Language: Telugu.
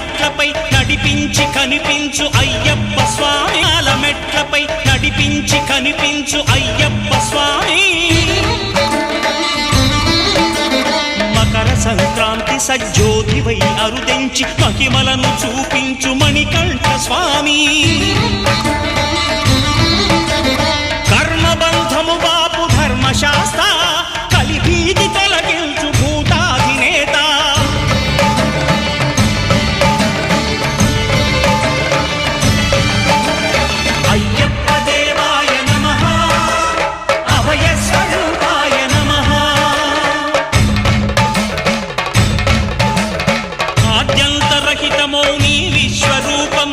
మెట్లపై నడిపించి కనిపించు అయ్యప్ప స్వామి మెట్లపై నడిపించి కనిపించు అయ్యప్ప స్వామి మకర సంక్రాంతి సజ్జోతివై అరుదెంచి మహిమలను చూపించు మణికంఠ స్వామి కర్మబంధము బాపు ధర్మశాస్త్ర కలిభీతి తొలగించు భూతాధినేత అయ్యప్ప దేవాయ నమః అభయ స్వరూపాయ నమః ఆద్యంతరహితమౌ నీ విశ్వరూపం